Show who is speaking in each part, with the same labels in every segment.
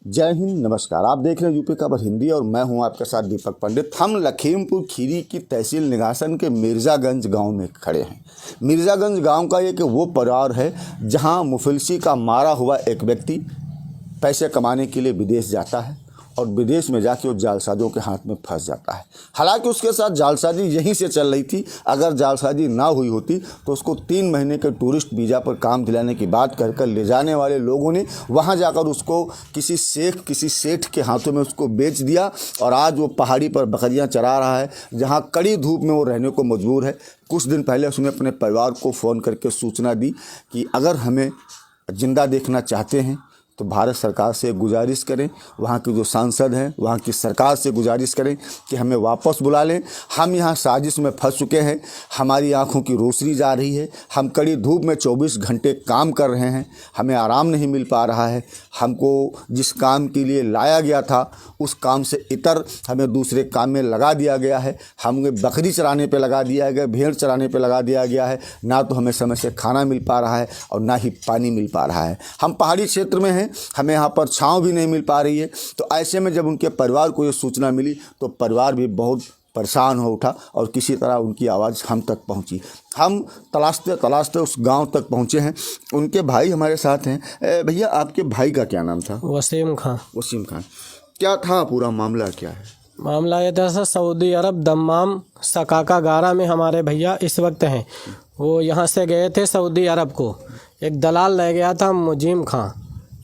Speaker 1: जय हिंद, नमस्कार। आप देख रहे हैं यूपी खबर हिंदी और मैं हूं आपके साथ दीपक पंडित। हम लखीमपुर खीरी की तहसील निगासन के मिर्ज़ागंज गांव में खड़े हैं। मिर्ज़ागंज गांव का एक वो परिवार है जहां मुफलिसी का मारा हुआ एक व्यक्ति पैसे कमाने के लिए विदेश जाता है और विदेश में जाके वो जालसाजों के हाथ में फंस जाता है। हालांकि उसके साथ जालसाजी यहीं से चल रही थी। अगर जालसाजी ना हुई होती तो उसको 3 महीने के टूरिस्ट वीज़ा पर काम दिलाने की बात कर ले जाने वाले लोगों ने वहां जाकर उसको किसी सेठ के हाथों में उसको बेच दिया और आज वो पहाड़ी पर बकरियां चरा रहा है, जहां कड़ी धूप में वो रहने को मजबूर है। कुछ दिन पहले उसने अपने परिवार को फ़ोन करके सूचना दी कि अगर हमें जिंदा देखना चाहते हैं तो भारत सरकार से गुजारिश करें, वहाँ के जो सांसद हैं वहाँ की सरकार से गुजारिश करें कि हमें वापस बुला लें। हम यहाँ साजिश में फंस चुके हैं, हमारी आंखों की रोशनी जा रही है, हम कड़ी धूप में 24 घंटे काम कर रहे हैं, हमें आराम नहीं मिल पा रहा है। हमको जिस काम के लिए लाया गया था उस काम से इतर हमें दूसरे काम में लगा दिया गया है। हमें बकरी चराने पर लगा दिया गया, भेड़ चराने पर लगा दिया गया है। ना तो हमें समय से खाना मिल पा रहा है और ना ही पानी मिल पा रहा है। हम पहाड़ी क्षेत्र में हैं, हमें यहाँ पर छांव भी नहीं मिल पा रही है। तो ऐसे में जब उनके परिवार को ये सूचना मिली तो परिवार भी बहुत परेशान हो उठा और किसी तरह उनकी आवाज़ हम तक पहुँची। हम तलाशते तलाशते उस गांव तक पहुँचे हैं। उनके भाई हमारे साथ हैं। भैया, आपके भाई का क्या नाम था?
Speaker 2: वसीम खान।
Speaker 1: वसीम खान। क्या था पूरा मामला, क्या है?
Speaker 2: मामला ये था सर, सऊदी अरब दम्माम सकाका गारा में हमारे भैया इस वक्त हैं। वो यहाँ से गए थे सऊदी अरब को। एक दलाल ले गया था मुजीम खां,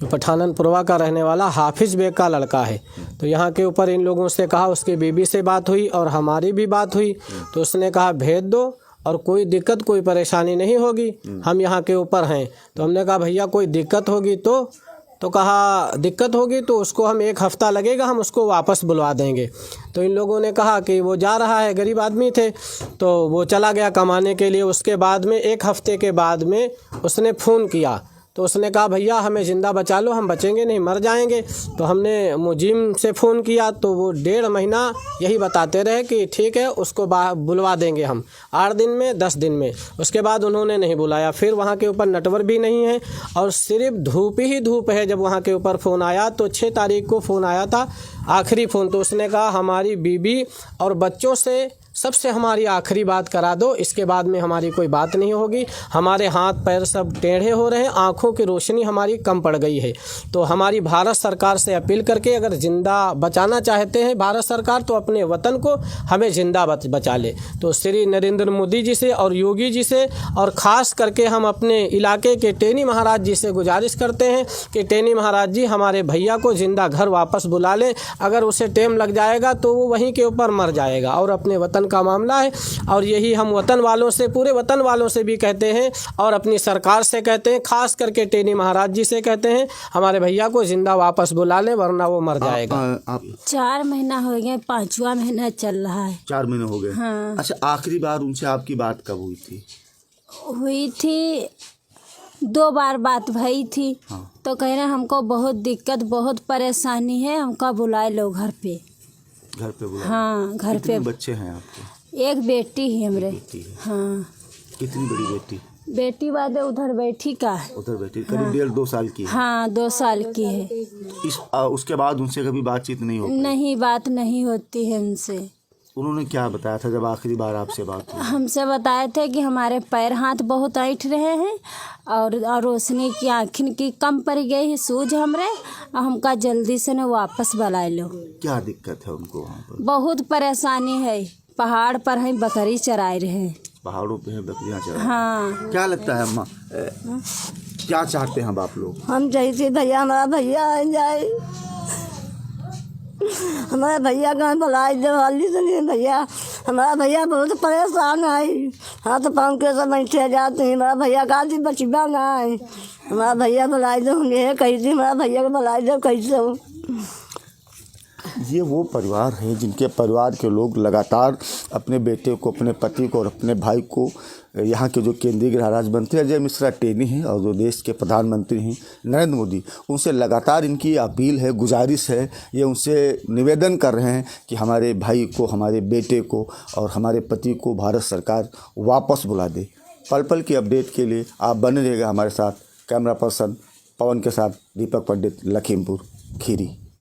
Speaker 2: जो पठाननपुरवा का रहने वाला हाफिज़ बेग का लड़का है। तो यहाँ के ऊपर इन लोगों से कहा, उसकी बीबी से बात हुई और हमारी भी बात हुई। तो उसने कहा भेज दो और कोई दिक्कत कोई परेशानी नहीं होगी, हम यहाँ के ऊपर हैं। तो हमने कहा भैया कोई दिक्कत होगी तो कहा दिक्कत होगी तो उसको हम 1 हफ़्ता लगेगा, हम उसको वापस बुलवा देंगे। तो इन लोगों ने कहा कि वो जा रहा है, गरीब आदमी थे तो वो चला गया कमाने के लिए। उसके बाद में 1 हफ़्ते के बाद में उसने फ़ोन किया तो उसने कहा भैया हमें ज़िंदा बचा लो, हम बचेंगे नहीं, मर जाएंगे। तो हमने मुजीम से फ़ोन किया तो वो 1.5 महीना यही बताते रहे कि ठीक है उसको बुलवा देंगे हम 8 दिन में 10 दिन में। उसके बाद उन्होंने नहीं बुलाया। फिर वहाँ के ऊपर नेटवर्क भी नहीं है और सिर्फ धूप ही धूप है। जब वहाँ के ऊपर फ़ोन आया तो 6 तारीख को फ़ोन आया था, आखिरी फ़ोन। तो उसने कहा हमारी बीबी और बच्चों से सबसे हमारी आखिरी बात करा दो, इसके बाद में हमारी कोई बात नहीं होगी। हमारे हाथ पैर सब टेढ़े हो रहे हैं, आँखों की रोशनी हमारी कम पड़ गई है। तो हमारी भारत सरकार से अपील करके अगर ज़िंदा बचाना चाहते हैं भारत सरकार तो अपने वतन को हमें ज़िंदा बचा ले। तो श्री नरेंद्र मोदी जी से और योगी जी से और ख़ास करके हम अपने इलाके के टेनी महाराज जी से गुजारिश करते हैं कि टेनी महाराज जी हमारे भैया को ज़िंदा घर वापस बुला लें। अगर उसे टाइम लग जाएगा तो वो वहीं के ऊपर मर जाएगा और अपने वतन का मामला है। और यही हम वतन वालों से, पूरे वतन वालों से भी कहते हैं और अपनी सरकार से कहते हैं, खास करके टेनी महाराज जी से कहते हैं हमारे भैया को जिंदा वापस बुला लें वरना वो मर जाएगा।
Speaker 3: 4 महीना हो गए, 5वां महीना चल रहा है।
Speaker 1: 4 महीने हो गए।
Speaker 3: हाँ।
Speaker 1: अच्छा, आखिरी बार उनसे आपकी बात कब हुई थी?
Speaker 3: हुई थी 2 बार बात भई थी।
Speaker 1: हाँ।
Speaker 3: तो कह रहे हमको बहुत दिक्कत, बहुत परेशानी है, हमको बुलाए लो घर पे।
Speaker 1: घर पे बुला?
Speaker 3: हाँ, घर पे।
Speaker 1: कितने बच्चे हैं आपके?
Speaker 3: एक बेटी है हमरे।
Speaker 1: बेटी है।
Speaker 3: हाँ।
Speaker 1: कितनी बड़ी बेटी?
Speaker 3: बेटी वादे उधर बैठी का है।
Speaker 1: उधर बेटी करीब 1.5-2 साल की है।
Speaker 3: हाँ, 2 साल की है।
Speaker 1: उसके बाद उनसे कभी बातचीत नहीं होती?
Speaker 3: नहीं, बात नहीं होती है उनसे।
Speaker 1: उन्होंने क्या बताया था जब आखिरी बार आपसे बात हुई?
Speaker 3: हमसे बताए थे कि हमारे पैर हाथ बहुत ऐंठ रहे हैं और रोशनी की आँखिन की कम पड़ गई है, सूझ हमरे, और हमका जल्दी से न वापस बुला लो।
Speaker 1: क्या दिक्कत है उनको वहाँ पर?
Speaker 3: बहुत परेशानी है। पहाड़ पर हैं, बकरी चराए रहे।
Speaker 1: पहाड़ों पे हैं, बकरियाँ चरा।
Speaker 3: हाँ।
Speaker 1: क्या लगता है अम्मा, क्या चाहते हैं अब आप लोग?
Speaker 4: हम जैसे भैया, हमारा भैया आ जाए, हमारा भैया कहाँ बुलाए जल्दी से। नहीं भैया, हमारा भैया बहुत परेशान है, हाथ पाँव के सब बैठे जाते हैं। हमारा भैया कहाँ बचीबा ना है, हमारा भैया बुलाए दो। कैसे हमारा भैया को बुलाए दो, कैसे हो?
Speaker 1: ये वो परिवार है जिनके परिवार के लोग लगातार अपने बेटे को, अपने पति को और अपने भाई को, यहाँ के जो केंद्रीय गृह राज्य मंत्री अजय मिश्रा टेनी हैं और जो देश के प्रधानमंत्री हैं नरेंद्र मोदी, उनसे लगातार इनकी अपील है, गुजारिश है, ये उनसे निवेदन कर रहे हैं कि हमारे भाई को, हमारे बेटे को और हमारे पति को भारत सरकार वापस बुला दे। पल पल की अपडेट के लिए आप बने रहिएगा हमारे साथ। कैमरा पर्सन पवन के साथ दीपक पंडित, लखीमपुर। खीरी।